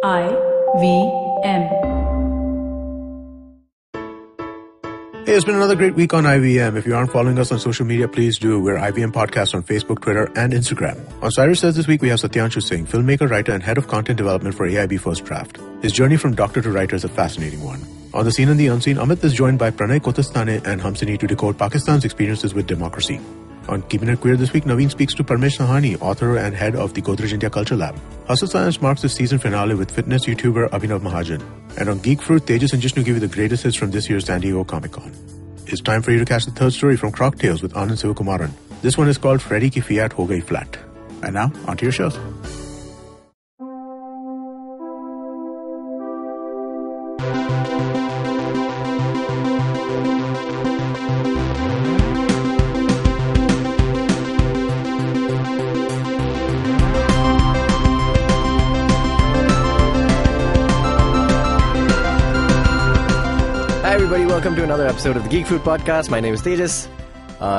IVM. Hey, it's been another great week on IVM. If you aren't following us on social media, please do. We're IVM Podcast on Facebook, Twitter, and Instagram. On Cyrus Says this week, we have Satyanshu Singh, filmmaker, writer, and head of content development for AIB First Draft. His journey from doctor to writer is a fascinating one. On The Scene and the Unseen, Amit is joined by Pranay Kotastane and Hamsini to decode Pakistan's experiences with democracy. On Keeping It Queer this week, Naveen speaks to Parmesh Sahani, author and head of the Godrej India Culture Lab. Hustle Science marks the season finale with fitness YouTuber Abhinav Mahajan. And on Geek Fruit, Tejas and Jishnu give you the greatest hits from this year's San Diego Comic-Con. It's time for you to catch the third story from Croc Tales with Anand Sivakumaran. This one is called Freddy Ki Fiat Ho Gayi Flat. And now, onto your shows. Welcome to another episode of the Geek Fruit Podcast. My name is Tejas.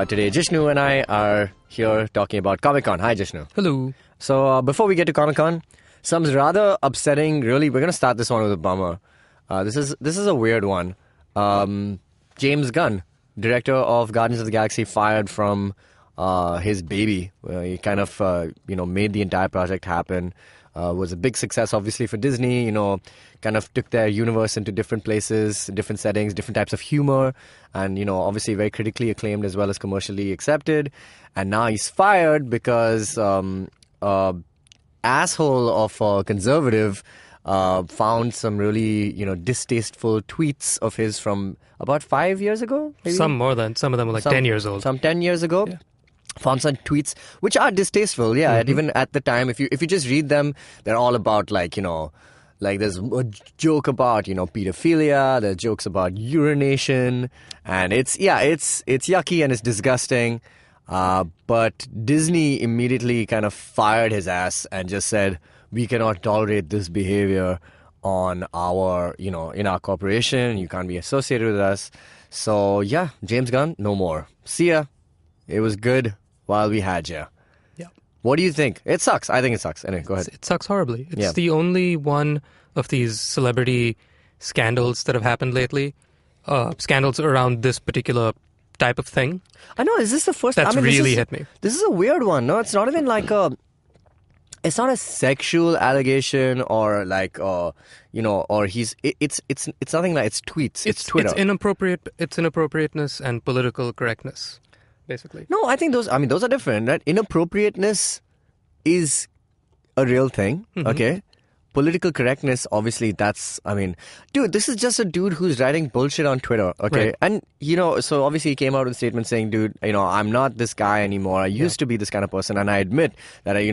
Today, Jishnu and I are here talking about Comic-Con. Hi, Jishnu. Hello. So, before we get to Comic-Con, some rather upsetting, really, we're going to start this one with a bummer. This is a weird one. James Gunn, director of Guardians of the Galaxy, fired from his baby. He kind of, made the entire project happen. Was a big success, obviously, for Disney, kind of took their universe into different places, different settings, different types of humor, and, obviously very critically acclaimed as well as commercially accepted. And now he's fired because asshole of a conservative found some really, distasteful tweets of his from about 5 years ago, maybe? Some more than. Some of them were like 10 years old. Some 10 years ago. Yeah. Found some tweets which are distasteful, and even at the time, if you just read them, they're all about like there's a joke about pedophilia, there's jokes about urination, and it's yucky and it's disgusting. But Disney immediately kind of fired his ass and just said, we cannot tolerate this behavior on our in our corporation. You can't be associated with us. So yeah, James Gunn, no more. See ya. It was good while we had you. Yeah. What do you think? It sucks. I think it sucks. Anyway, go ahead. It sucks horribly. It's the only one of these celebrity scandals that have happened lately. Scandals around this particular type of thing. I know. Is this the first? That's really hit me. This is a weird one. No, it's not even like a. It's not a sexual allegation or like, or he's. It's nothing like it's tweets. It's Twitter. It's inappropriate. It's inappropriateness and political correctness. Basically. No, I think those are different, right? Inappropriateness is a real thing, okay? Political correctness, obviously, dude, this is just a dude who's writing bullshit on Twitter, okay? Right. And, so obviously he came out with a statement saying, dude, I'm not this guy anymore. I used to be this kind of person, and I admit that, I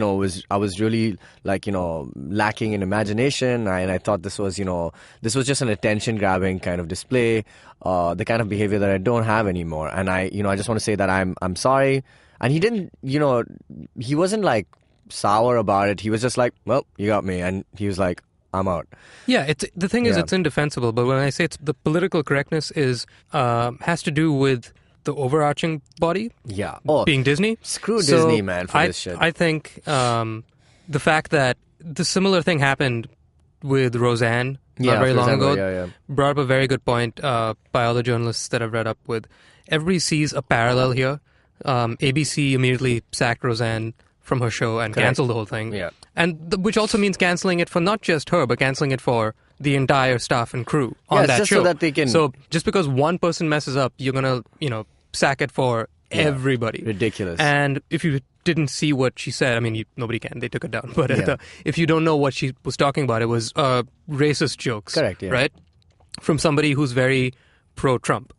was really, lacking in imagination, and I thought this was just an attention-grabbing kind of display, the kind of behavior that I don't have anymore. And I just want to say that I'm sorry. And he didn't, he wasn't, sour about it. He was just like, well, you got me, and he was like, I'm out. Yeah, the thing is, it's indefensible. But when I say it's the political correctness is has to do with the overarching body. Yeah, being Disney. Screw Disney, man, for this shit. I think the fact that the similar thing happened with Roseanne not very long ago brought up a very good point by all the journalists that I've read up with. Everybody sees a parallel here. ABC immediately sacked Roseanne from her show and canceled the whole thing. Yeah. And which also means canceling it for not just her, but canceling it for the entire staff and crew on that show. So that they can... So just because one person messes up, you're going to, sack it for everybody. Ridiculous. And if you didn't see what she said, nobody can. They took it down. But if you don't know what she was talking about, it was racist jokes. Correct, yeah. Right? From somebody who's very pro-Trump.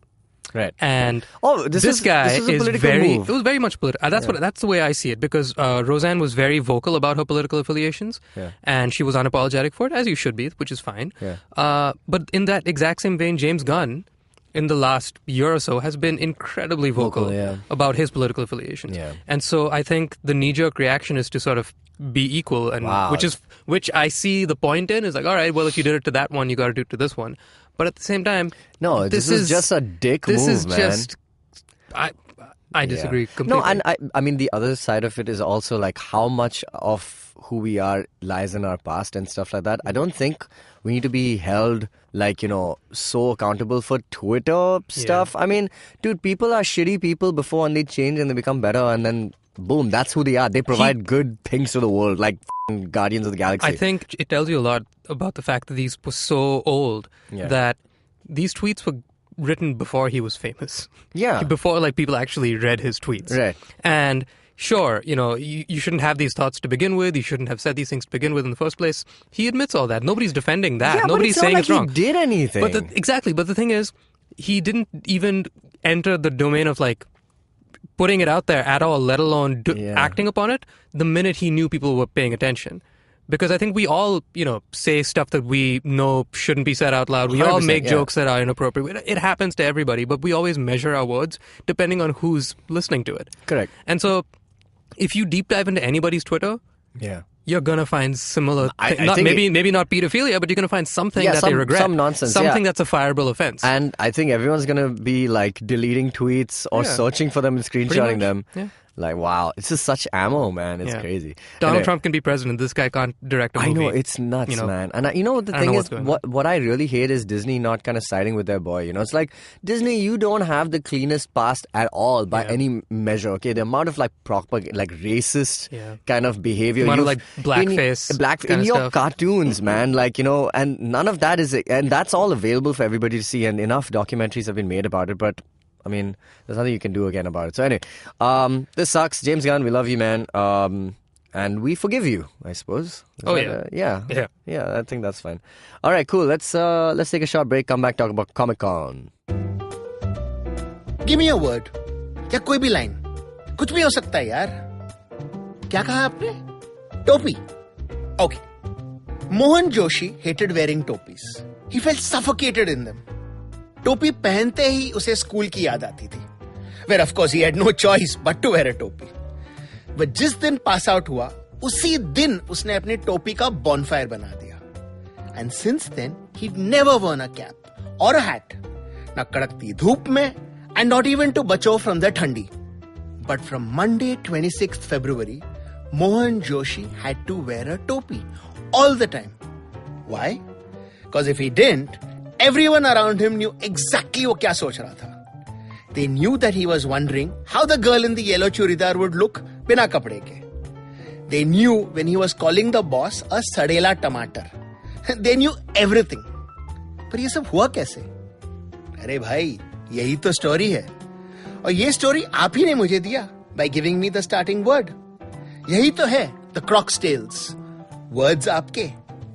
Right. And this guy is a political very move. It was very much political. That's the way I see it, because Roseanne was very vocal about her political affiliations, and she was unapologetic for it, as you should be, which is fine. But in that exact same vein, James Gunn, in the last year or so, has been incredibly vocal about his political affiliations. And so I think the knee-jerk reaction is to sort of be equal, and which I see the point in, is like, all right, well, if you did it to that one, you got to do it to this one. But at the same time, no, this is just a dick move, man. This is just, I disagree completely. No, and I mean, the other side of it is also like how much of who we are lies in our past and stuff like that. I don't think we need to be held like, so accountable for Twitter stuff. I mean, dude, people are shitty people before and they change and they become better and then boom, that's who they are. They provide good things to the world, like Guardians of the Galaxy. I think it tells you a lot about the fact that these were so old that these tweets were written before he was famous. Yeah. Before like people actually read his tweets. Right. And sure, you shouldn't have these thoughts to begin with. You shouldn't have said these things to begin with in the first place. He admits all that. Nobody's defending that. Yeah, Nobody's but it's saying not it's like wrong. He did anything. Exactly. But the thing is, he didn't even enter the domain of like putting it out there at all, let alone acting upon it, the minute he knew people were paying attention. Because I think we all, say stuff that we know shouldn't be said out loud. We all make jokes that are inappropriate. It happens to everybody, but we always measure our words depending on who's listening to it. Correct. And so if you deep dive into anybody's Twitter, you're going to find similar maybe not pedophilia, but you're going to find something that they regret. Some nonsense. Something that's a fireable offense. And I think everyone's going to be like deleting tweets or searching for them and screenshotting them. Yeah. Like, wow, it's just such ammo, man. It's crazy. Donald Trump can be president. This guy can't direct a movie. I know, it's nuts, man. And the thing is, what I really hate is Disney not kind of siding with their boy. It's like, Disney, you don't have the cleanest past at all by any measure, okay? The amount of like proper, like racist kind of behavior. The amount of like blackface in your stuff. cartoons, man. Like, and none of that is, and that's all available for everybody to see. And enough documentaries have been made about it, but I mean, there's nothing you can do again about it. So anyway, this sucks. James Gunn, we love you, man. And we forgive you, I suppose. Yeah. I think that's fine. All right, cool. Let's take a short break. Come back, talk about Comic-Con. Give me a word. या कोई भी line. कुछ भी हो सकता है यार. क्या कहा आपने? टोपी. Okay. Mohan Joshi hated wearing topis. He felt suffocated in them. टोपी पहनते ही उसे स्कूल की याद आती थी. Where of course he had no choice but to wear a टोपी. But जिस दिन पास आउट हुआ, उसी दिन उसने अपने टोपी का bonfire बना दिया. And since then, he'd never worn a cap or a hat. ना कड़कती धूप में, and not even to बचो from the ठंडी. But from Monday 26th February, Mohan Joshi had to wear a topi all the time. Why? Because if he didn't, everyone around him knew exactly what he was thinking. They knew that he was wondering how the girl in the yellow churidar would look bina kapde ke. They knew when he was calling the boss a sadela tomato. They knew everything. पर ये सब हुआ कैसे? अरे भाई, यही तो story है. और ये स्टोरी आप ही ने मुझे दिया by giving me the starting word. यही तो है The Croc's Tales. Words आपके,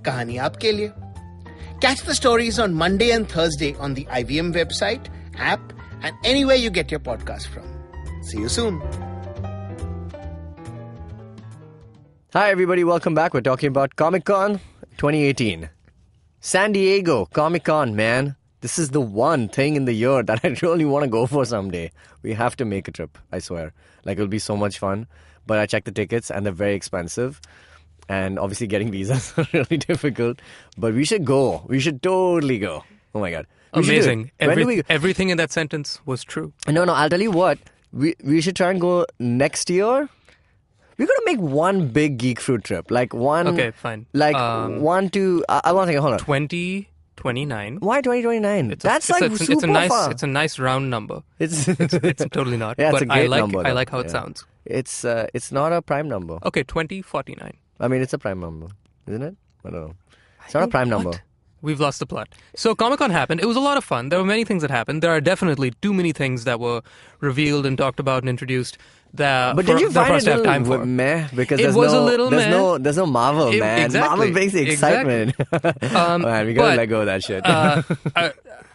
कहानी आपके लिए. Catch the stories on Monday and Thursday on the IVM website, app, and anywhere you get your podcast from. See you soon. Hi, everybody. Welcome back. We're talking about Comic-Con 2018. San Diego Comic-Con, man. This is the one thing in the year that I really want to go for someday. We have to make a trip, I swear. Like, it'll be so much fun. But I checked the tickets, and they're very expensive. And obviously getting visas are really difficult. But we should go. We should totally go. Oh, my God. Amazing. Everything in that sentence was true. No, I'll tell you what. We should try and go next year. We're going to make one big Geek Fruit trip. Like one... Okay, fine. Like one to... I want to think, hold on. 2029. Why 2029? That's super far. It's a nice round number. It's totally not. Yeah, but it's a great number. I like how it sounds. It's not a prime number. Okay, 2049. I mean, it's a prime number, isn't it? I don't know. It's not a prime number. We've lost the plot. So Comic-Con happened. It was a lot of fun. There were many things that happened. There are definitely too many things that were revealed and talked about and introduced that but did you find it a little meh? Because there's no Marvel, man. Exactly. Marvel brings the excitement. Man, we gotta let go of that shit.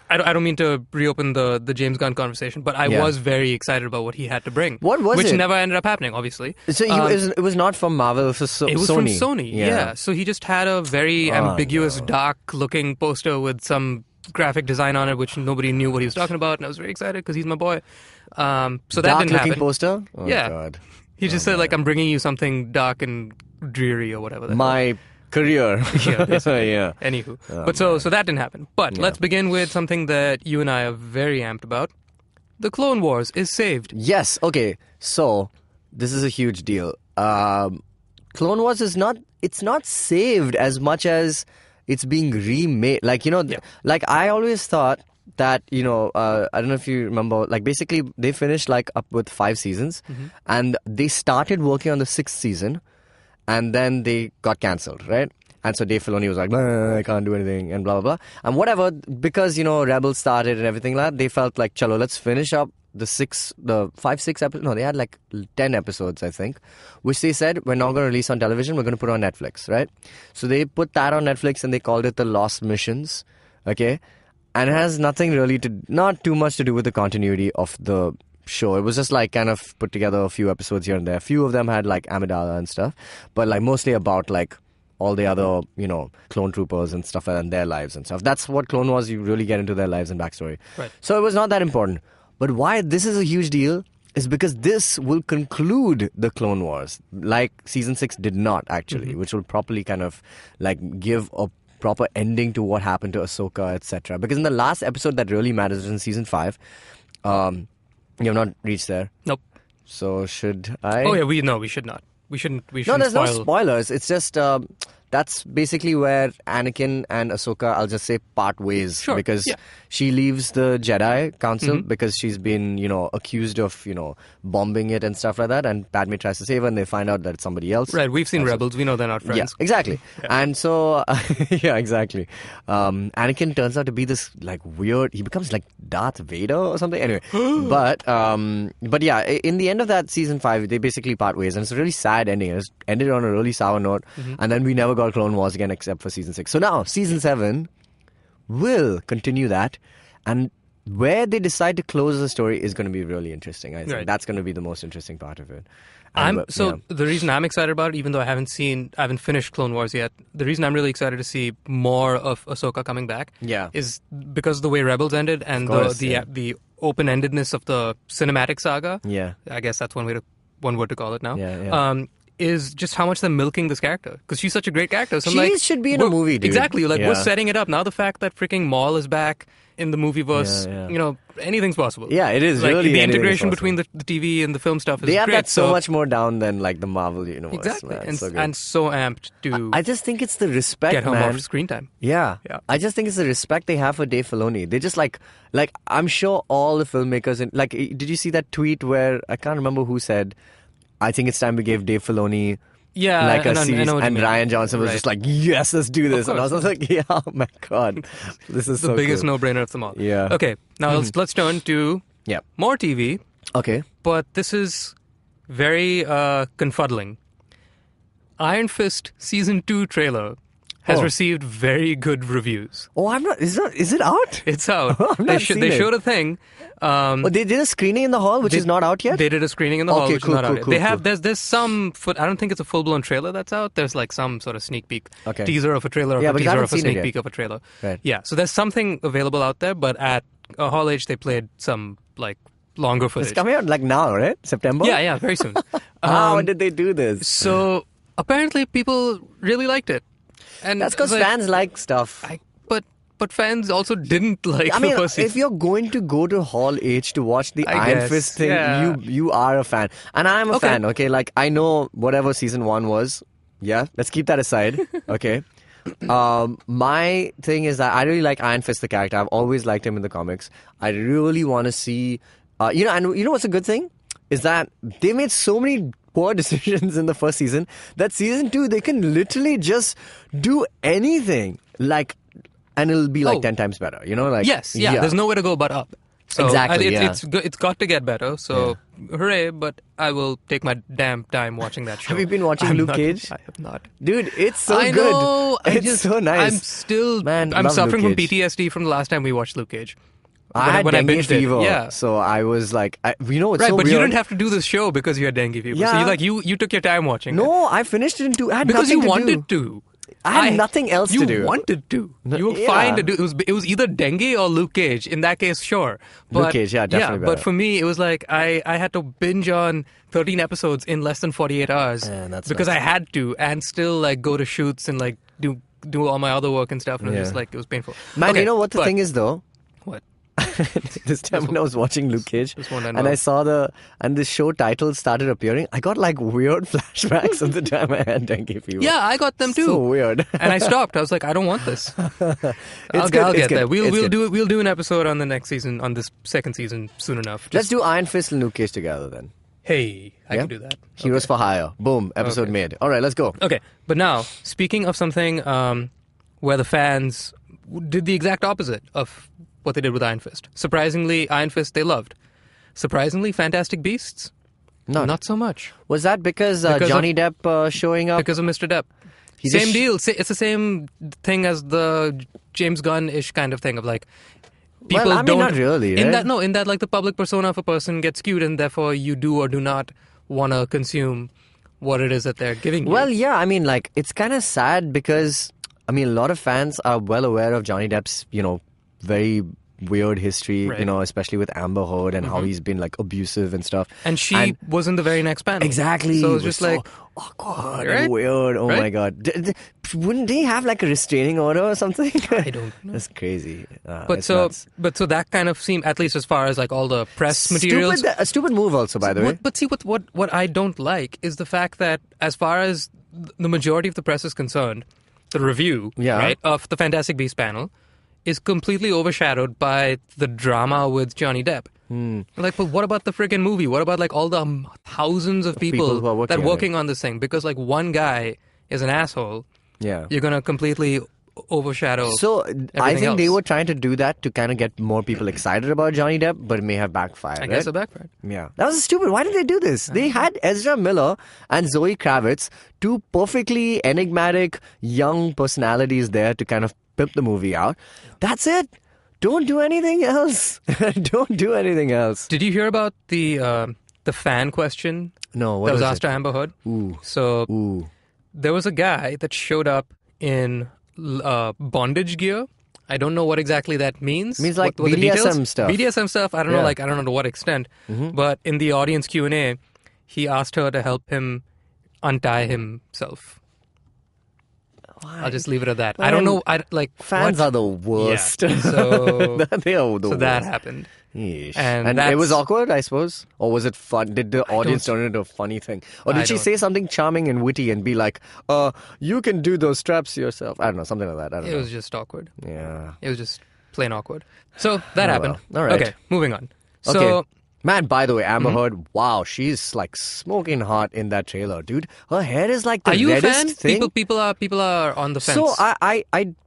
I don't mean to reopen the James Gunn conversation, but I was very excited about what he had to bring. What was which it? never ended up happening, obviously. So it was not from Marvel, it was Sony. It was from Sony, yeah. So he just had a very ambiguous, dark-looking poster with some graphic design on it, which nobody knew what he was talking about, and I was very excited because he's my boy. So that didn't happen. Dark-looking poster? Oh, yeah. God. He just said, like, I'm bringing you something dark and dreary or whatever. My career. Yeah. Anywho. So that didn't happen. But let's begin with something that you and I are very amped about. The Clone Wars is saved. Yes. Okay. So this is a huge deal. Clone Wars is not. It's not saved as much as it's being remade. Like like I always thought that I don't know if you remember. Like basically, they finished like up with 5 seasons, and they started working on the 6th season, and then they got cancelled, right? And so Dave Filoni was like, I can't do anything, and blah, blah, blah. And whatever, because, Rebels started and everything like that, they felt like, chalo, let's finish up the 6 episodes. No, they had like 10 episodes, I think, which they said, we're not going to release on television, we're going to put on Netflix, right? So they put that on Netflix and they called it The Lost Missions, okay? And it has nothing really not too much to do with the continuity of the show. It was just like kind of put together a few episodes here and there. A few of them had like Amidala and stuff, but like mostly about like all the other, clone troopers and stuff and their lives and stuff. That's what Clone Wars, you really get into their lives and backstory. Right. So it was not that important. But why this is a huge deal is because this will conclude the Clone Wars, like Season 6 did not actually, which will properly kind of like give a proper ending to what happened to Ahsoka, etc. Because in the last episode that really matters is in Season 5, you have not reached there. Nope. So should I? Oh yeah, we should not. We shouldn't. No, there's spoil. no spoilers. It's just that's basically where Anakin and Ahsoka, I'll just say, part ways. Sure, Because yeah. she leaves the Jedi Council because she's been, accused of, bombing it and stuff like that. And Padme tries to save her and they find out that it's somebody else. Right, we've seen Rebels. We know they're not friends. Yeah, exactly. Yeah. And so, yeah, exactly. Anakin turns out to be this like weird. He becomes like Darth Vader or something. Anyway, but yeah, in the end of that Season 5, they basically part ways, and it's a really sad ending. It's ended on a really sour note, and then we never got Clone Wars again except for Season 6. So now Season 7 will continue that, and where they decide to close the story is going to be really interesting. I think that's going to be the most interesting part of it. The reason I'm excited about it, even though I haven't finished Clone Wars yet, the reason I'm really excited to see more of Ahsoka coming back, is because of the way Rebels ended and the open-endedness of the cinematic saga. Yeah, I guess that's one word to call it now. Yeah. Is just how much they're milking this character, because she's such a great character. So she should be in a movie, dude. Exactly, like we're setting it up now. The fact that freaking Maul is back in the movieverse, anything's possible. Yeah, it is. Like really the integration between the TV and the film stuff is they have great. That so much more down than like the Marvel universe. Exactly, man. and so amped to. I just think it's the respect, get her man. more screen time. Yeah, I just think it's the respect they have for Dave Filoni. They just like I'm sure all the filmmakers did you see that tweet where I can't remember who said, I think it's time we gave Dave Filoni. Yeah, like a I series, know what and you mean. Ryan Johnson was just like, yes, let's do this. And I was like, yeah, oh my God. This is the so biggest cool. no-brainer of them all. Yeah. Okay, now let's turn to more TV. Okay. But this is very confuddling. Iron Fist Season 2 trailer has received very good reviews. Oh, I'm not. Is it out? It's out. They showed a thing. They did a screening in the hall, which is not out yet? They did a screening in the hall, which is not out yet. Cool, they have there's some I don't think it's a full blown trailer that's out. There's like some sort of sneak peek, teaser of a trailer, of a teaser of a sneak peek of a trailer. Right. Yeah, so there's something available out there, but at Hall H they played some like longer footage. It's coming out like now, right? September? Yeah, very soon. How did they do this? So apparently people really liked it. And that's because fans like stuff. But fans also didn't like the first season. If you're going to go to Hall H to watch the Iron Fist thing, you are a fan. And I'm a fan, okay? Like, I know whatever Season 1 was. Yeah, let's keep that aside, okay? My thing is that I really like Iron Fist, the character. I've always liked him in the comics. I really want to see... and you know what's a good thing? Is that they made so many poor decisions in the first season that Season 2, they can literally just do anything. And it'll be 10 times better, Yes, there's nowhere to go but up. So exactly, it's got to get better, so hooray, but I will take my damn time watching that show. Have you been watching Luke Cage? I have not. Dude, it's so I good. know, It's so nice. I'm still... Man, I'm suffering from Luke Cage. PTSD from the last time we watched Luke Cage. I had dengue binged fever, Yeah. so I was like, it's right, so but weird. you didn't have to do this show because you had dengue fever. Yeah. So you took your time watching it. No, I finished it in 2. I had Because nothing you to wanted do. to. I had nothing else to do. You wanted to. You were yeah. fine to do. It was either dengue or Luke Cage. In that case, sure. But, Luke Cage, yeah, definitely but better. for me, it was like I had to binge on 13 episodes in less than 48 hours because I had to, and still go to shoots and do all my other work and stuff. And it was just it was painful. Man, okay, you know what the thing is though? What? This time when I was watching Luke Cage, This won't end and well. I saw the show titles started appearing, I got like weird flashbacks of the time I had dengue fever. Yeah, I got them too. So weird. And I stopped. I was like, I don't want this. It's I'll good, it's get good, there. We'll it's good. do an episode on the next season, on this second season, soon enough. Let's do Iron Fist and Luke Cage together then. Hey, I Yeah? can do that. Heroes for Hire. Boom. Episode Okay. made. All right, let's go. Okay, but now, speaking of something where the fans did the exact opposite of what they did with Iron Fist. Surprisingly, Iron Fist they loved. Surprisingly, Fantastic Beasts, not so much. Was that because, Because Johnny Depp showing up? Because of Mr. Depp. He Same just- deal. It's the same thing as the James Gunn-ish kind of thing of like people Well, I mean, don't not really, in right? that like the public persona of a person gets skewed, and therefore you do or do not want to consume what it is that they're giving you. Well, yeah, I mean, like, it's kind of sad because, I mean, a lot of fans are well aware of Johnny Depp's, very weird history, Right. Especially with Amber Heard and how he's been, like, abusive and stuff. and she was in the very next panel. Exactly. So It it's just was so like awkward Right? and weird. Oh, my Right? God. Wouldn't they have, like, a restraining order or something? I don't know. That's crazy. But it's so, nuts. that kind of seemed, at least as far as like all the press materials. A stupid move also, by the way. But see, what I don't like is the fact that as far as the majority of the press is concerned, the review right, of the Fantastic Beasts panel is completely overshadowed by the drama with Johnny Depp. Like, but what about the freaking movie? What about like all the thousands of people who are working that are on it. working on this thing? Because like one guy is an asshole, Yeah. you're gonna completely overshadow. So I everything think they else. were trying to do that to kind of get more people excited about Johnny Depp, but it may have backfired. I guess right? it backfired. Yeah. That was stupid. Why did they do this? They had Ezra Miller and Zoe Kravitz, two perfectly enigmatic young personalities there to kind of pimp the movie out. That's it. Don't do anything else. Don't do anything else. Did you hear about the fan question No, what that was was asked it? to Amber Heard? Ooh. So Ooh. there was a guy that showed up in bondage gear. I don't know what exactly that means. Means like what the BDSM details? stuff. BDSM stuff. I don't Yeah. know. Like I don't know to what extent. But in the audience Q&A, he asked her to help him untie himself. I'll just leave it at that. I don't know. Fans what? are the worst. Yeah. So They are the so that worst. happened. Yeesh. And And it was that's- awkward, I suppose? Or was it fun? Did the audience turn it into a funny thing? Or did I she don't- say something charming and witty and be like, you can do those straps yourself? I don't know, something like that. I don't It know. was just awkward. Yeah. It was just plain awkward. So that happened. well. All right. Okay, moving on. Okay. So Man, by the way, Amber Heard, wow, she's like smoking hot in that trailer, dude. Her hair is like the are you a reddest fan? thing. People are on the fence. So I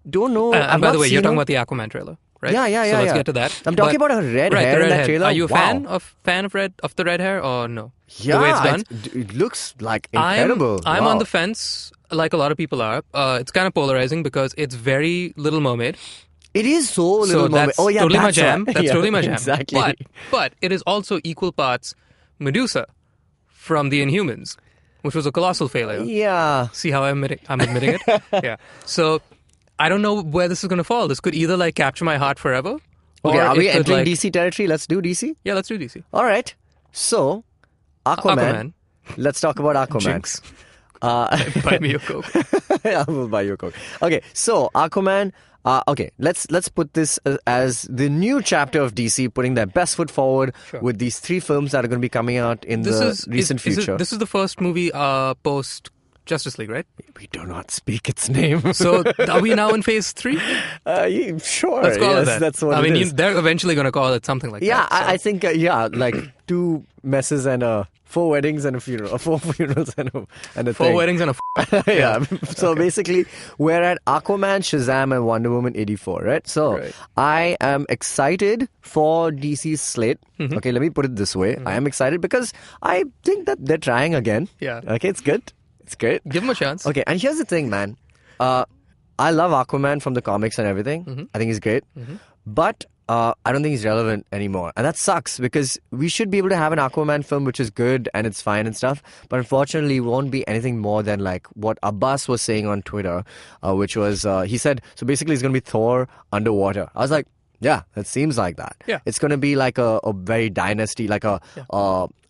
don't know. I've and by not the way, you're seen talking her. about the Aquaman trailer, right? Yeah, So let's yeah. get to that. I'm talking But- about her red right, hair the in red that hair. trailer. Are you a Wow. fan of the red hair or no? Yeah, the way it's done. it looks like incredible. I'm Wow. on the fence, like a lot of people are. It's kind of polarizing because it's very Little Mermaid. It is so Little So Mermaid. that's Oh yeah, totally my that's jam. right. That's Yeah, totally my jam. Exactly. But it is also equal parts Medusa from the Inhumans, which was a colossal failure. Yeah. See how I'm admitting it? Yeah. So I don't know where this is going to fall. This could either like capture my heart forever. Okay, or are we it could, entering like, DC territory? Let's do DC. Yeah, let's do DC. All right. So, Aquaman. Let's talk about Aquaman. Jinx. Buy me a Coke. I will buy you a Coke. Okay, so Aquaman. Okay, let's put this as the new chapter of DC putting their best foot forward with these 3 films that are going to be coming out in the recent future. This is the first movie post Justice League, right? We do not speak its name. So are we now in phase 3? Sure. Let's call yes, it that. That's what I it mean, is. they're eventually going to call it something like Yeah, that. So. I think, like 2 messes and 4 weddings and a funeral. 4 funerals and a 4 thing. weddings and a Yeah. So basically, we're at Aquaman, Shazam, and Wonder Woman 84, right? So Right. I am excited for DC's slate. Mm-hmm. Okay, let me put it this way. I am excited because I think that they're trying again. Yeah. Okay, it's good. It's great. Give them a chance. Okay, and here's the thing, man. I love Aquaman from the comics and everything. Mm-hmm. I think he's great. But I don't think he's relevant anymore. And that sucks because we should be able to have an Aquaman film which is good and it's fine and stuff. But unfortunately, it won't be anything more than like what Abbas was saying on Twitter, which was, he said, so basically it's going to be Thor underwater. I was like, yeah, it seems like that. Yeah. It's going to be like a very dynasty, like a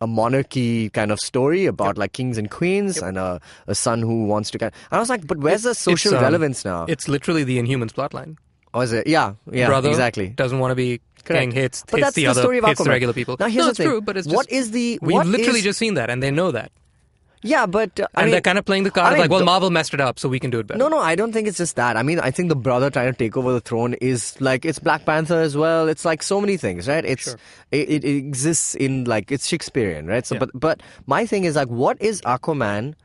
monarchy kind of story about like kings and queens and a son who wants to... And I was like, but where's the social It's, relevance now? It's literally the Inhumans plotline. Or is it? Yeah, brother exactly. doesn't want to be king, hits But that's the the other, story of hits the Aquaman. regular people. Now, here's the it's thing. true, but it's just... What is the... We've what literally is- just seen that, and they know that. Yeah, but... I And mean, they're kind of playing the card I mean, like, well, the- Marvel messed it up, so we can do it better. No, I don't think it's just that. I mean, I think the brother trying to take over the throne is like, it's Black Panther as well. It's like so many things, right? It's it exists in like, it's Shakespearean, right? So, but my thing is like, what is Aquaman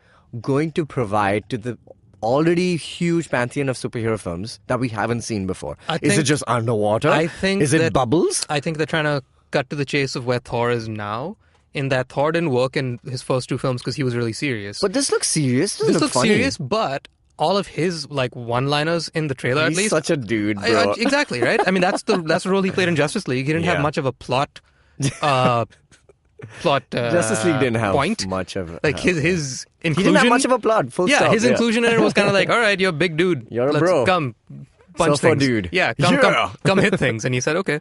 going to provide to the already huge pantheon of superhero films that we haven't seen before? Is it just underwater? I think is it that- bubbles? I think they're trying to cut to the chase of where Thor is now. In that Thor didn't work in his first two films because he was really serious. But this looks serious. this Look looks funny. serious, but all of like one-liners in the trailer, at He's least. such a dude, bro. Exactly, right? I mean, that's the role he played in Justice League. He didn't have Yeah. much of a plot. Justice League didn't have point. much of Like his inclusion. He didn't have much of a plot. Full yeah, stop. his inclusion in it was kind of like, all right, you're a big dude. You're a Let's bro. come punch Surfer things. dude. Yeah, come hit things. And he said, okay.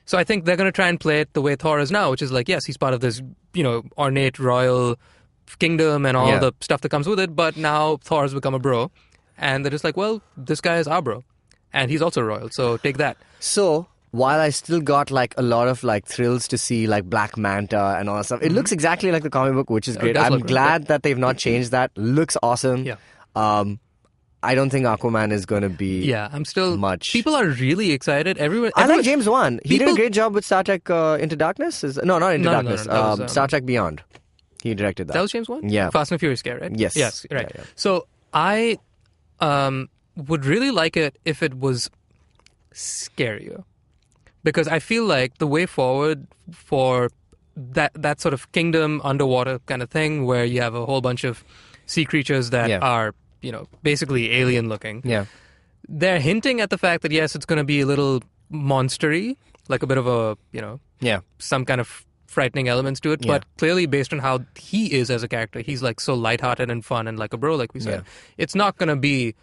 So I think they're going to try and play it the way Thor is now, which is like, yes, he's part of this, ornate royal kingdom and all the stuff that comes with it. But now Thor has become a bro. And they're just like, well, this guy is our bro. And he's also royal. So take that. So while I still got like a lot of like thrills to see like Black Manta and all that stuff, it looks exactly like the comic book, which is great. does I'm look really glad that they've not changed that. Looks awesome. Yeah. I don't think Aquaman is going to be I'm still... much. People are really excited. I like James Wan. He did a people- great job with Star Trek Into Darkness. No, not Into No, Darkness. that was, Star Trek Beyond. He directed that. That was James Wan? Yeah. Fast and Furious guy, right? Yes. Yes, right. Yeah. So I would really like it if it was scarier. Because I feel like the way forward for that sort of kingdom underwater kind of thing where you have a whole bunch of sea creatures that are, basically alien looking. Yeah. They're hinting at the fact that, yes, it's going to be a little monstery, like a bit of a, some kind of frightening elements to it. Yeah. But clearly, based on how he is as a character, he's like so lighthearted and fun and like a bro, like we said. It's not going to be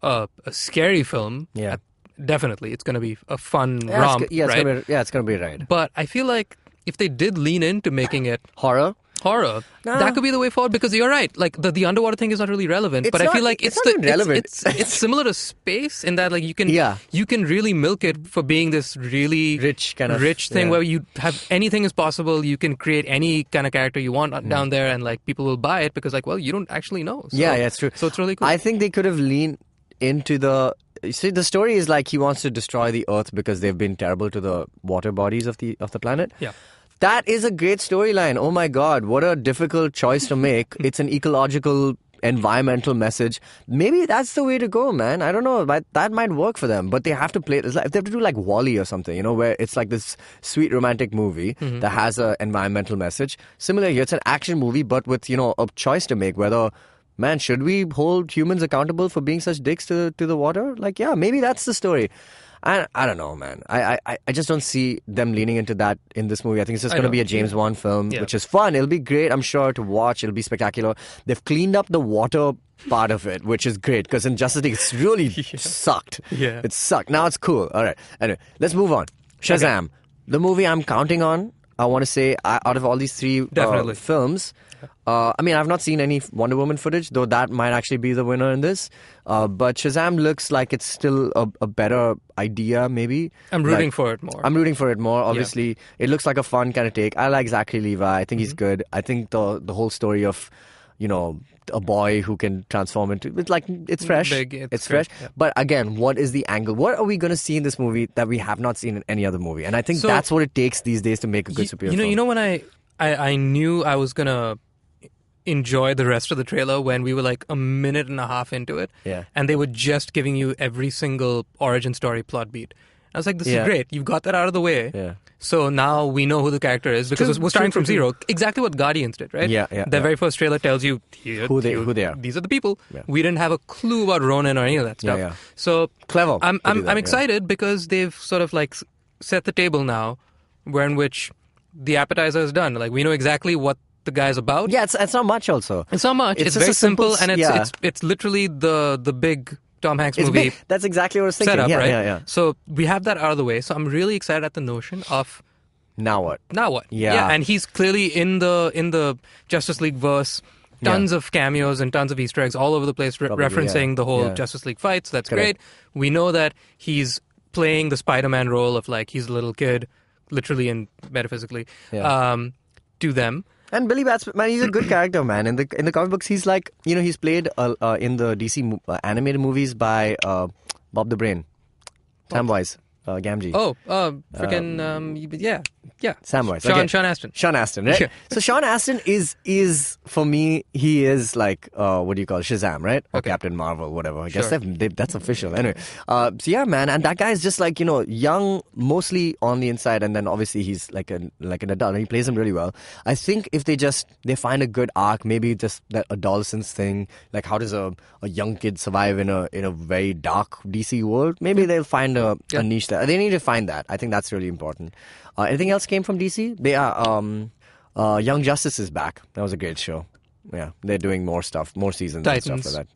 a scary film. Yeah. Definitely. It's going to be a fun Yeah, romp, it's right? it's going to be right. But I feel like if they did lean into making it Horror? horror, that could be the way forward, because you're right. Like the underwater thing is not really relevant, It's but I not- feel like it's not relevant. It's similar to space in that like you can really milk it for being this really Rich kind of- rich thing yeah. where you have anything is possible. You can create any kind of character you want down there, and like people will buy it because like, well, you don't actually know. So, Yeah, it's true. So it's really cool. I think they could have leaned into the... See, the story is like he wants to destroy the Earth because they've been terrible to the water bodies of the planet. Yeah. That is a great storyline. Oh my God, what a difficult choice to make. It's an ecological, environmental message. Maybe that's the way to go, man. I don't know. That might work for them. But they have to play it. It's like, they have to do like WALL-E or something, where it's like this sweet romantic movie that has an environmental message. Similarly, it's an action movie, but with, a choice to make whether... Man, should we hold humans accountable for being such dicks to the water? Like, yeah, maybe that's the story. I don't know, man. I just don't see them leaning into that in this movie. I think it's just going to be a James Wan film, which is fun. It'll be great, I'm sure, to watch. It'll be spectacular. They've cleaned up the water part of it, which is great, because in Justice League, it's really sucked. Yeah. It sucked. Now it's cool. All right. Anyway, let's move on. Shazam. The movie I'm counting on, I want to say, out of all these three Definitely. films... I mean, I've not seen any Wonder Woman footage, though that might actually be the winner in this. But Shazam looks like it's still a better idea, maybe. I'm rooting for it more. I'm rooting for it more, obviously. It looks like a fun kind of take. I like Zachary Levi. I think he's good. I think the whole story of, a boy who can transform into... It's fresh. Big, it's great, fresh. yeah. But again, what is the angle? What are we going to see in this movie that we have not seen in any other movie? And I think So- that's what it takes these days to make a good superhero film. You know when I knew I was gonna enjoy the rest of the trailer when we were like a minute and a half into it, and they were just giving you every single origin story plot beat. I was like, this is great. You've got that out of the way. Yeah. So now we know who the character is because we're starting from zero. Exactly what Guardians did, right? Yeah. The very first trailer tells you Who they are. These are the people. Yeah. We didn't have a clue about Ronan or any of that stuff. Yeah. So Clever. I'm to do that, excited because they've sort of like set the table now, where in which the appetizer is done. Like we know exactly what the guy's about. Yeah, it's not much also. It's not much. It's just very a simple simple, and it's literally the big Tom Hanks It's movie big. That's exactly what I was thinking. setup, yeah, right? Yeah. So we have that out of the way. So I'm really excited at the notion of Now what? now what? Yeah. And he's clearly in the Justice League verse tons of cameos and tons of Easter eggs all over the place referencing the whole Justice League fight. So that's great. We know that he's playing the Spider-Man role of like he's a little kid, literally and metaphysically, to them. And Billy Bats, man, he's a good character, man. In the comic books, he's like, he's played in the DC animated movies by Bob the Brain, Samwise Gamgee. Oh, freaking Samwise. Sean Astin. Sean Astin, right? So Sean Astin is for me, he is like what do you call it? Shazam, right? Or Captain Marvel, whatever. I guess that's official. Anyway, so yeah, man, and that guy is just like young, mostly on the inside, and then obviously he's like an adult, and he plays him really well. I think if they find a good arc, maybe just that adolescence thing, like how does a young kid survive in a very dark DC world? Maybe they'll find a niche there. They need to find that. I think that's really important. Anything else came from DC? They are Young Justice is back. That was a great show. Yeah, they're doing more stuff, more seasons Titans. and stuff like that.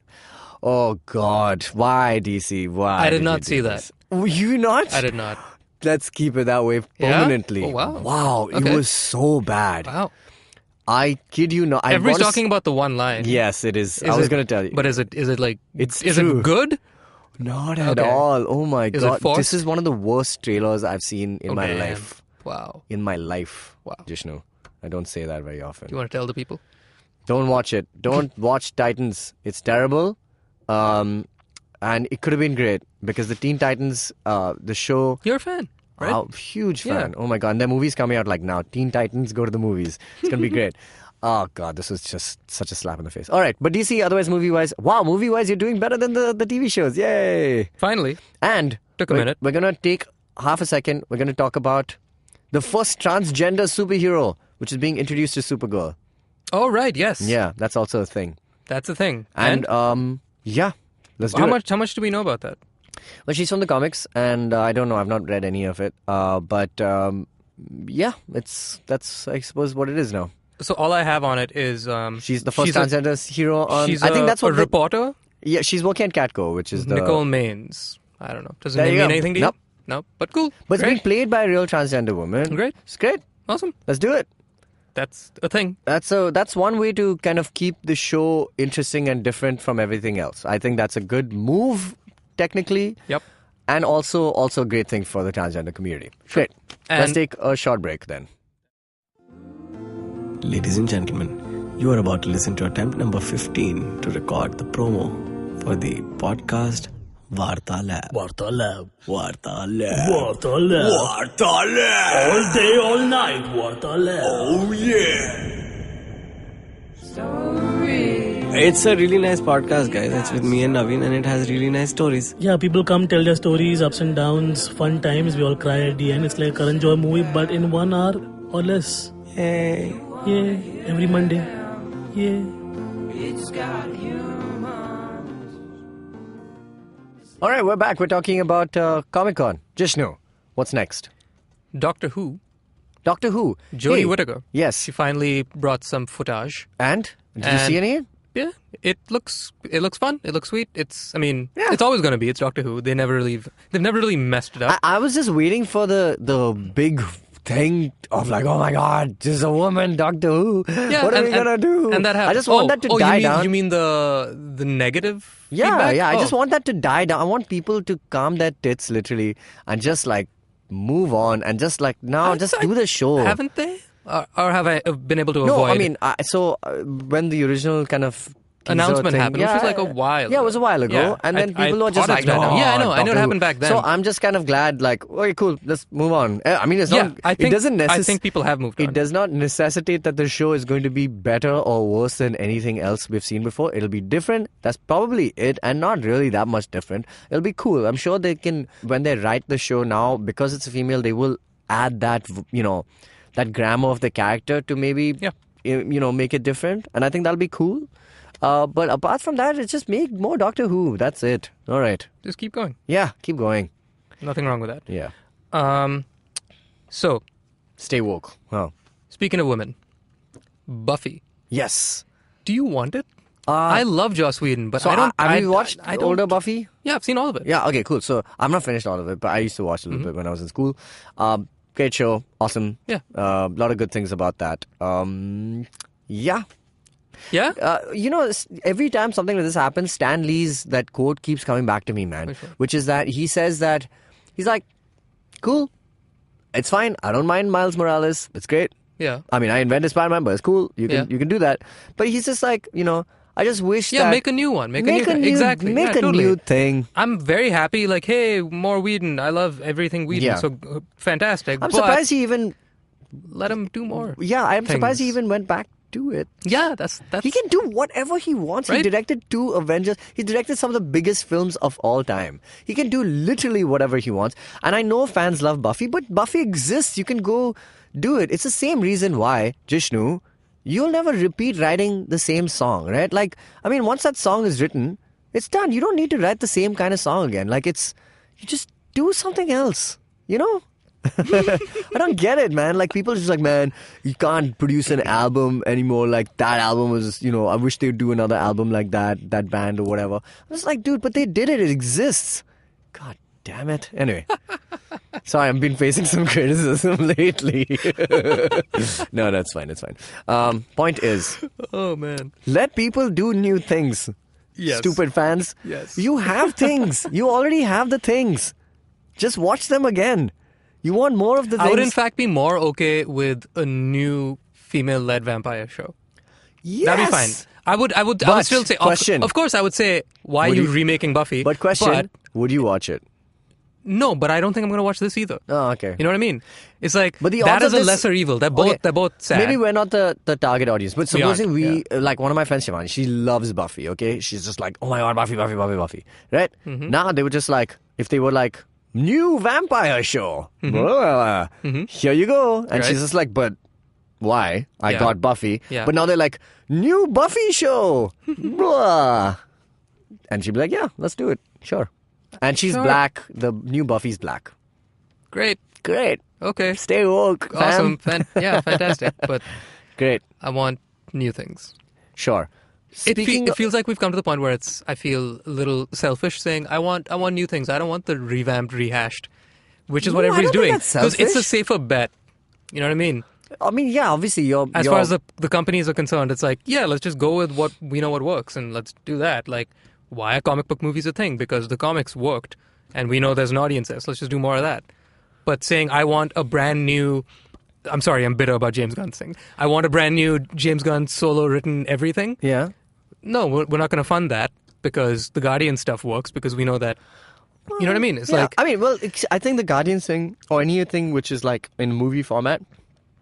Oh God, why DC? Why? I did not see that. You not? I did not. Let's keep it that way permanently. Oh, wow. Wow, it was so bad. Wow. I kid you not. Everybody's talking about the one line. Yes, it is. I was going to tell you. But is it like? It's is true. it good? Not at all. Oh my Is God, it forced? this is one of the worst trailers I've seen in my life. Wow. In my life. Wow. Jishnu, I don't say that very often. You want to tell the people? Don't watch it. Don't watch Titans. It's terrible. And it could have been great because the Teen Titans, the show. You're a fan, right? Oh, huge fan. Oh my God. And their movie's coming out like now. Teen Titans, go to the movies. It's going to be great. Oh God, this was just such a slap in the face. All right, but DC, otherwise movie-wise, you're doing better than the TV shows. Yay! Finally. And Took a minute. We're going to take half a second. We're going to talk about the first transgender superhero, which is being introduced to Supergirl. Oh, right, yes. Yeah, that's also a thing. That's a thing. And yeah, let's do it. How much do we know about that? Well, she's from the comics, and I don't know. I've not read any of it. But yeah, that's I suppose what it is now. So all I have on it is she's the first transgender hero on. She's I think that's what a reporter. Yeah, she's working at Catco, which is the Nicole Maines. I don't know. Does it There you mean go. anything to you? Nope. No, but cool. But it's Great. being played by a real transgender woman. Great. It's great. Awesome. Let's do it. That's a thing. That's one way to kind of keep the show interesting and different from everything else. I think that's a good move, technically. Yep. And also a great thing for the transgender community. Great. And Let's take a short break then. Ladies and gentlemen, you are about to listen to attempt number 15 to record the promo for the podcast Vartalab. Vartalab. Vartalab. Vartalab. Vartalab. All day, all night, Vartalab. Oh yeah. It's a really nice podcast, guys. It's with me and Naveen, and it has really nice stories. Yeah, people come tell their stories, ups and downs, fun times. We all cry at the end. It's like a Karan Johar movie, but in 1 hour or less. Yay. Yeah, every Monday. Yeah. All right, we're back. We're talking about Comic-Con. Jishnu, what's next? Doctor Who, Doctor Who. Jodie Hey, Whittaker. Yes. She finally brought some footage. And? Did you see any? Yeah, it looks fun. It looks sweet. It's Yeah. it's always going to be. It's Doctor Who. They've never really messed it up. I was just waiting for the big thing of like, oh my God, there's a woman, Doctor Who. Yeah, what are we gonna do? And that happened. I just want that to die down. You mean the negative Yeah, feedback? yeah. I Oh. just want that to die down. I want people to calm their tits, literally, and just like move on and just like just do the show. Haven't they? Or have I been able to avoid? No, I mean, when the original kind of teaser announcement thing, happened, which was like a while Yeah, it was a while ago. Yeah, And then I people were just thought like, it's died down. "Oh, Yeah, I know it Doctor Who." happened back then. So I'm just kind of glad, like, okay, cool, let's move on. I mean, it's Yeah, not. I think it doesn't I think people have moved on. It does not necessitate that the show is going to be better or worse than anything else we've seen before. It'll be different. That's probably it, and not really that much different. It'll be cool. I'm sure they can, when they write the show now, because it's a female, they will add that, that grammar of the character to maybe, make it different. And I think that'll be cool. But apart from that, it's just make more Doctor Who. That's it. All right. Just keep going. Yeah, keep going. Nothing wrong with that. Yeah. So, Stay woke. Oh. speaking of women, Buffy. Yes. Do you want it? I love Joss Whedon, but So I don't. have you watched I don't, older Buffy? Yeah, I've seen all of it. Yeah, okay, cool. So I've not finished all of it, but I used to watch a little bit when I was in school. Great show. Awesome. Yeah. A lot of good things about that. Yeah. Yeah? Every time something like this happens, Stan Lee's that quote keeps coming back to me, man. Which one? Which is that he says that he's like, cool, it's fine. I don't mind Miles Morales. It's great. Yeah. I mean, I invented Spider-Man, but it's cool. You can do that. But he's just like, I just wish that... Yeah, make a new one. Make a new thing. Exactly. Make a totally. new thing. I'm very happy. Like, hey, more Whedon. I love everything Whedon. Yeah. So fantastic. I'm but surprised he even... let him do more. Yeah, I'm surprised he things. even went back to it. Yeah, that's... He can do whatever he wants. He Right? directed 2 Avengers. He directed some of the biggest films of all time. He can do literally whatever he wants. And I know fans love Buffy, but Buffy exists. You can go do it. It's the same reason why, Jishnu, you'll never repeat writing the same song, right? Like, I mean, once that song is written, it's done. You don't need to write the same kind of song again. Like, you just do something else, I don't get it, man. Like, people are just like, man, you can't produce an album anymore. Like, that album was, I wish they'd do another album like that band or whatever. I was like, dude, but they did it. It exists. God damn it. Anyway. Sorry, I've been facing some criticism lately. No, that's fine. It's fine. Point is, Oh, man. let people do new things. Yes. Stupid fans. Yes. You have things. You already have the things. Just watch them again. You want more of the things. I would, in fact, be more okay with a new female-led vampire show. Yes. That'd be fine. I would still say... question. Of course, I would say, why are Would you you- remaking Buffy? But question, But, would you watch it? no, but I don't think I'm going to watch this either. Oh, okay. You know what I mean? It's like, But the that odds is of a this- lesser evil. They're Okay. both sad. Maybe we're not the target audience, but We aren't, supposing like one of my friends, Shivani, she loves Buffy, okay? She's just like, oh my God, Buffy, right? Mm-hmm. Now they were just like, if they were like, new vampire show, blah, here you go. And Mm-hmm. Right. she's just like, but why? I Yeah. got Buffy. Yeah. But now they're like, new Buffy show, blah. And she'd be like, yeah, let's do it. Sure. And she's Sure. black. The new Buffy's black. Great. Great. Okay. Stay woke, fam. Awesome. Fantastic. But Great. I want new things. Sure. It feels like we've come to the point where I feel a little selfish saying, I want new things. I don't want the revamped, rehashed, which is what No, I everybody's don't think doing. that's Because it's a selfish. safer bet. You know what I mean? I mean, yeah, obviously As far as the companies are concerned, it's like, yeah, let's just go with what we know what works and let's do that. Like, why are comic book movies a thing? Because the comics worked and we know there's an audience there, so let's just do more of that. But saying, I want a brand new... I'm sorry, I'm bitter about James Gunn's thing. I want a brand new James Gunn solo written everything. Yeah. No, we're not going to fund that because the Guardian stuff works because we know that... You know what I mean? It's like... I mean, well, I think the Guardians thing, or anything which is like in movie format,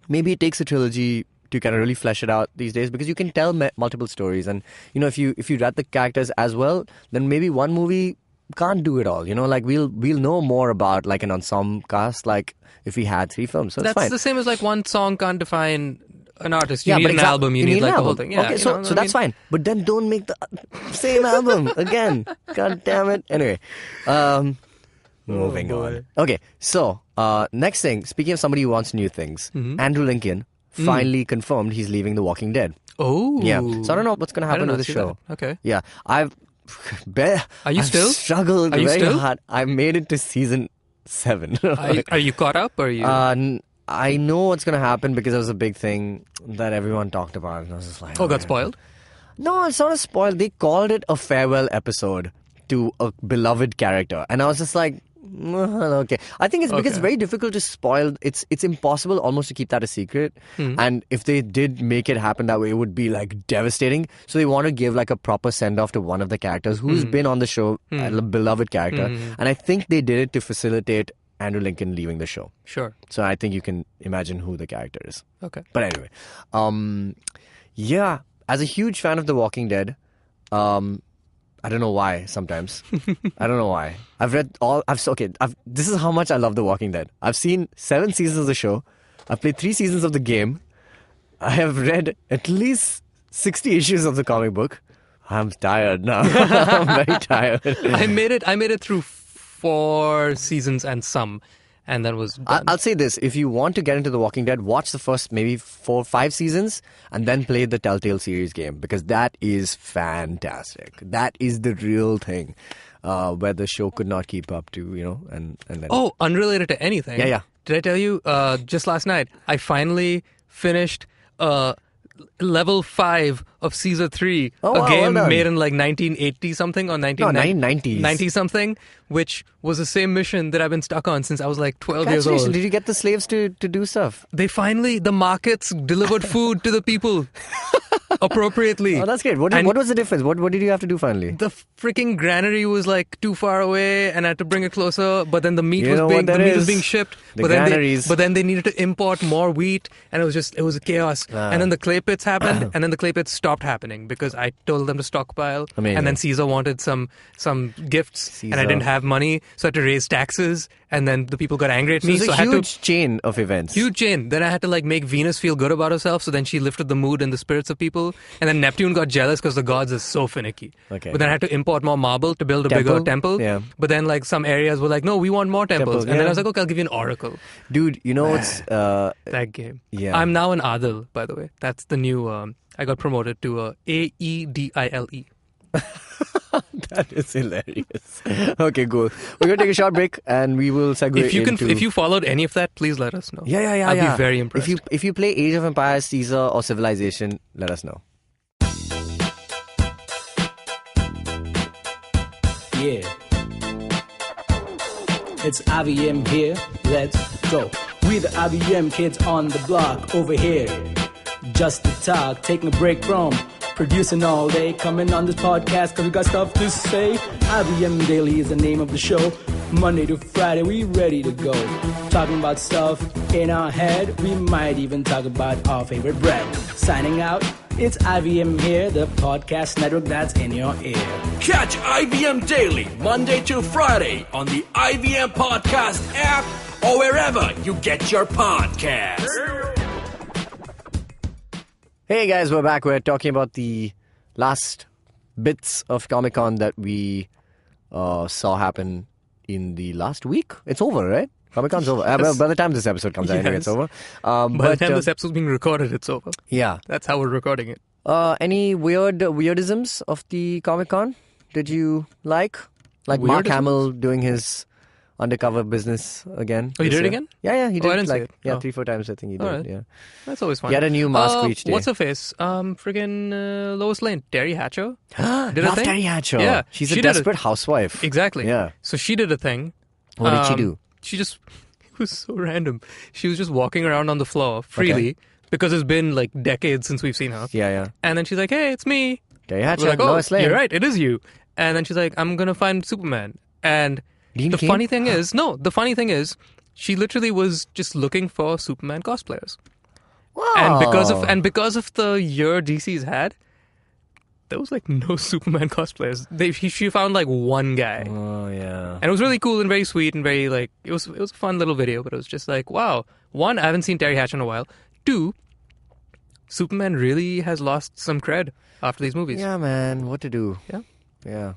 maybe it takes a trilogy to kind of really flesh it out these days because you can tell multiple stories. And, if you write the characters as well, then maybe one movie can't do it all. Like we'll know more about like an ensemble cast, like if we had 3 films. So That's fine. the same as like one song can't define an artist. You Yeah, need but an exact- album. You need like an the whole album. thing. Yeah, Okay, you so know what so I that's mean? fine. But then don't make the same album again. God damn it. Anyway, moving on. Okay, so next thing. Speaking of somebody who wants new things, Andrew Lincoln finally confirmed he's leaving The Walking Dead. Oh. Yeah. So I don't know what's going to I happen did with not the see show. that. Okay. Yeah, Are you still? Struggled Are you very still? hard. I made it to season 7. Are you caught up? Or are you? I know what's going to happen because it was a big thing that everyone talked about. And I was just like, got spoiled? No, it's not a spoil. They called it a farewell episode to a beloved character. And I was just like, okay. I think it's because it's very difficult to spoil. It's impossible almost to keep that a secret. And if they did make it happen that way, it would be like devastating. So they want to give like a proper send-off to one of the characters who's been on the show, a beloved character. And I think they did it to facilitate Andrew Lincoln leaving the show. Sure. So I think you can imagine who the character is. Okay. But anyway, yeah, as a huge fan of The Walking Dead, I don't know why sometimes. I don't know why. I've read all, this is how much I love The Walking Dead. I've seen 7 seasons of the show. I've played 3 seasons of the game. I have read at least 60 issues of the comic book. I'm tired now. I'm very tired. I made it through 4 seasons and some, and then was done. I'll say this. If you want to get into The Walking Dead, watch the first maybe 4 or 5 seasons and then play the Telltale series game because that is fantastic. That is the real thing where the show could not keep up to, and then... Oh, unrelated to anything. Yeah. Did I tell you, just last night, I finally finished level 5 of Caesar 3, Oh, a wow, game well done. made in like 1980 something or 1990s. 90 something, which was the same mission that I've been stuck on since I was like 12 years Congratulations. old. Did you get the slaves to do stuff? The markets delivered food to the people appropriately. Oh, that's great. What And was the difference? What did you have to do finally? the freaking granary was like too far away, and I had to bring it closer. But then the meat You know what that was is? being shipped. The but then granaries. they needed to import more wheat, and it was a chaos. And then the clay pits happened, and then the clay pits stopped happening because I told them to stockpile. Amazing. And then Caesar wanted some gifts, and I Caesar. didn't have money, so I had to raise taxes. And then the people got angry at me, It's so a I had to. huge chain of events. Huge chain. Then I had to like make Venus feel good about herself, so then she lifted the mood and the spirits of people. And then Neptune got jealous because the gods are so finicky. Okay. But then I had to import more marble to build a bigger temple. Yeah. But then like some areas were like, no, we want more temples. Temples, And then yeah. I was like, okay, I'll give you an oracle. Dude, you know what's... That game. Yeah. I'm now an Adil, by the way. That's the new. I got promoted to AEDILE. That is hilarious. Okay, cool. We're going to take a short break and we will segue into... If you followed any of that, please let us know. Yeah. I'll be very impressed. If you play Age of Empires, Caesar, or Civilization, let us know. Yeah. It's IVM here, let's go. We the IVM kids on the block over here. Just to talk, taking a break from producing all day. Coming on this podcast cause we got stuff to say. IVM Daily is the name of the show. Monday to Friday, we ready to go. Talking about stuff in our head. We might even talk about our favorite bread. Signing out, it's IVM here, the podcast network that's in your ear. Catch IVM Daily Monday to Friday on the IVM Podcast app or wherever you get your podcasts. Hey guys, we're back. We're talking about the last bits of Comic-Con that we saw happen in the last week. It's over, right? Comic-Con's over. By the time this episode comes out, anyway, it's over. By the time this episode's being recorded, it's over. Yeah. That's how we're recording it. Any weirdisms of the Comic-Con? Did you like? Like Mark Weirdisms? Hamill doing his undercover business again. Oh, he this did it year. again? Yeah, he did. I didn't see it. Yeah, Oh. 3-4 times I think he did. All right. Yeah. That's always fun. He had a new mask each day. What's her face? Friggin' Lois Lane. Terry Hatcher. Did a Love thing? Terry Hatcher. Yeah. She's she a did desperate housewife. Exactly. Yeah. So she did a thing. What did she do? She just, it was so random. She was just walking around on the floor freely because it's been like decades since we've seen her. Yeah. And then she's like, hey, it's me. Terry We're Hatcher, like, oh, Lois Lane. you're right, it is you. And then she's like, I'm going to find Superman. And Dean the Cain? funny thing is, she literally was just looking for Superman cosplayers. Wow. And because of the year DC's had, there was like no Superman cosplayers. She found like one guy. Oh, yeah. And it was really cool and very sweet and very like it was a fun little video, but it was just like, wow. One, I haven't seen Terry Hatcher in a while. Two, Superman really has lost some cred after these movies. Yeah, man. What to do? Yeah.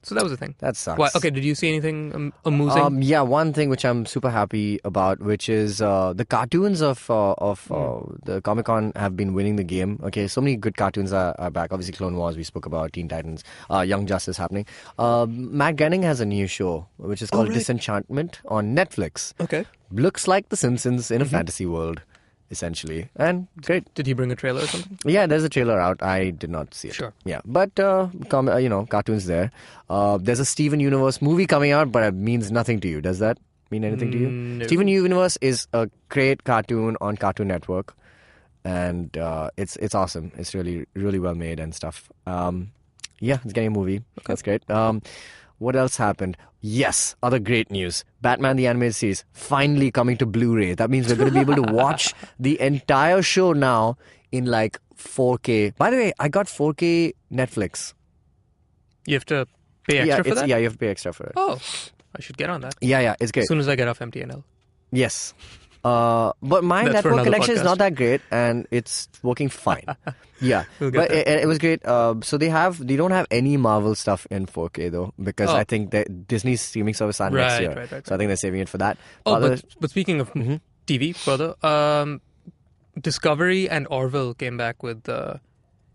So that was the thing. That sucks. Why, okay, did you see anything amusing? Yeah, one thing which I'm super happy about, which is the cartoons of the Comic-Con have been winning the game. Okay, so many good cartoons are back. Obviously, Clone Wars, we spoke about, Teen Titans, Young Justice happening. Matt Groening has a new show, which is called Disenchantment on Netflix. Okay. Looks like The Simpsons in a fantasy world, essentially. And great. Did he bring a trailer or something? Yeah, there's a trailer out. I did not see it. Sure. Yeah, but cartoons there. There's a Steven Universe movie coming out, but it means nothing to you. Does that mean anything to you? No. Steven Universe is a great cartoon on Cartoon Network, and it's awesome. It's really really well made and stuff. Yeah, it's getting a movie. Okay. That's great. What else happened? Yes, other great news. Batman the Animated Series finally coming to Blu-ray. That means we're going to be able to watch the entire show now in like 4K. By the way, I got 4K Netflix. You have to pay extra for that? Yeah, you have to pay extra for it. Oh, I should get on that. Yeah, it's great. As soon as I get off MTNL. Yes. But my That's for network another connection is podcast. not that great, and it's working fine. Yeah, We'll get but there. it was great. So they don't have any Marvel stuff in 4K though, because Oh. I think that Disney's streaming service starts next year. Right. So I think they're saving it for that. Oh, Other- but speaking of TV, further, Discovery and Orville came back with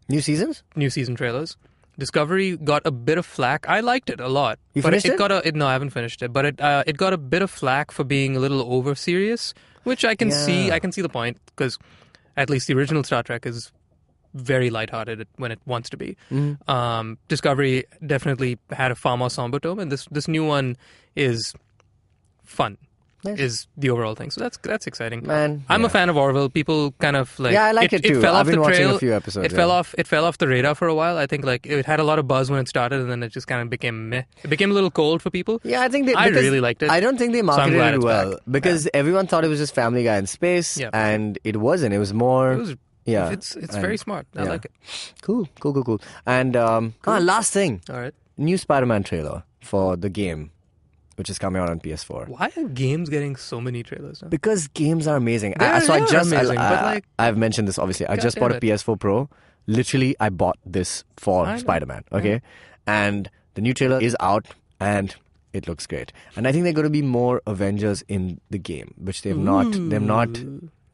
new seasons? new season trailers. Discovery got a bit of flack. I liked it a lot. You but finished it? No, I haven't finished it. But it got a bit of flack for being a little over serious, which I can see. Yeah. I can see the point because at least the original Star Trek is very lighthearted when it wants to be. Discovery definitely had a far more somber tone, and this new one is fun. Nice. Is the overall thing. So that's exciting. Man, I'm a fan of Orville. People kind of like I like it too. fell I've off been the watching trail. a few episodes. It fell off the radar for a while. I think like it had a lot of buzz when it started, and then it just kind of became meh. It became a little cold for people. Yeah, I think I really liked it. I don't think they So I'm marketed glad it it's well back. because everyone thought it was just Family Guy in space, Yeah. and it wasn't. It was more. It was. Yeah, It's very smart. I like it. Cool. And last thing, All right. new Spider-Man trailer for the game, which is coming out on PS4. Why are games getting so many trailers now? Because games are amazing. They are amazing, but like, I've mentioned this obviously. I just God bought a damn PS4 Pro. Literally, I bought this for I know. Spider-Man. Okay, and the new trailer is out, and it looks great. And I think they're going to be more Avengers in the game, which they've not. They're not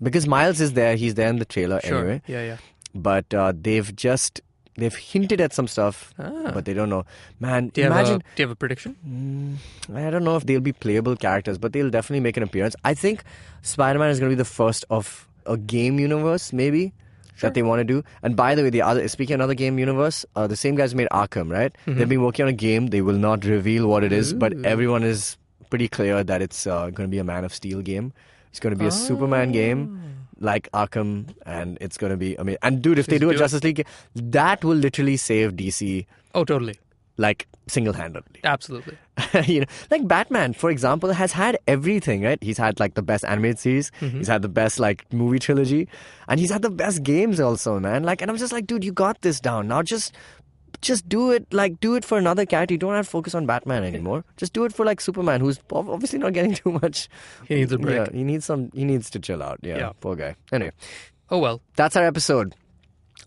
because Miles is there. He's there in the trailer sure. anyway. Yeah. But they've hinted at some stuff, but they don't know. Man, Do you imagine. have a prediction? I don't know if they'll be playable characters, but they'll definitely make an appearance. I think Spider-Man is going to be the first of a game universe, maybe, that they want to do. And by the way, speaking of another game universe, the same guys made Arkham, right? They've been working on a game. They will not reveal what it is, but everyone is pretty clear that it's going to be a Man of Steel game. It's going to be a Superman game. Like Arkham, and it's going to be amazing. And dude, if they do a Justice League game, that will literally save DC. Oh, totally. Like single-handedly. Absolutely. Like Batman, for example, has had everything, right? He's had like the best animated series, he's had the best like movie trilogy, and he's had the best games also, man. Like, and I'm just like, dude, you got this down. Now just do it. Like, do it for another character. You don't have to focus on Batman anymore. Just do it for like Superman, who's obviously not getting too much. He needs a break. Yeah, he needs to chill out. Yeah, poor guy. Anyway, Oh well. that's our episode.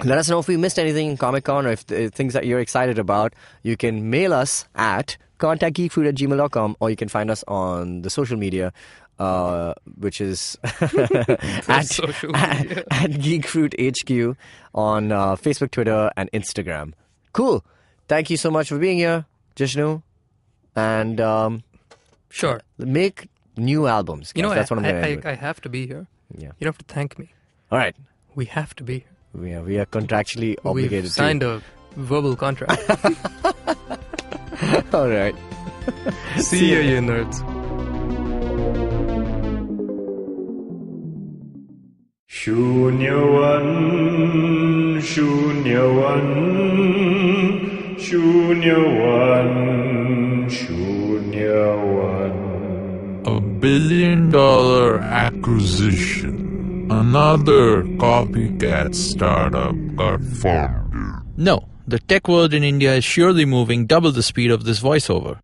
Let us know if we missed anything in Comic-Con or if things that you're excited about. You can mail us at contactgeekfruit@gmail.com, or you can find us on the social media, which is at Geekfruit HQ on Facebook, Twitter, and Instagram. Cool. Thank you so much for being here, Jishnu. And Sure. make new albums. You know, that's what I'm going to do. I have to be here. Yeah. You don't have to thank me. All right. We have to be here. We are contractually obligated We've signed a verbal contract. to. All right. See you, you nerds. Shunyavan, Shunyavan, Shunyavan, Shunyavan. $1 billion acquisition. Another copycat startup got formed. No, the tech world in India is surely moving double the speed of this voiceover.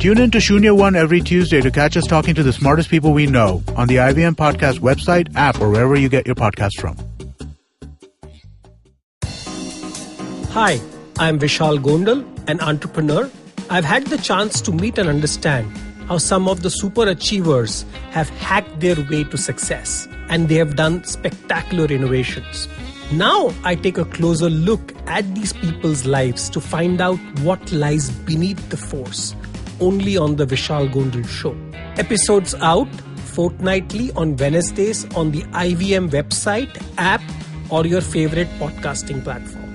Tune in to Shunya One every Tuesday to catch us talking to the smartest people we know on the IVM Podcast website, app, or wherever you get your podcasts from. Hi, I'm Vishal Gondal, an entrepreneur. I've had the chance to meet and understand how some of the super achievers have hacked their way to success, and they have done spectacular innovations. Now I take a closer look at these people's lives to find out what lies beneath the force, only on the Vishal Gondal Show. Episodes out fortnightly on Wednesdays on the IVM website, app, or your favorite podcasting platform.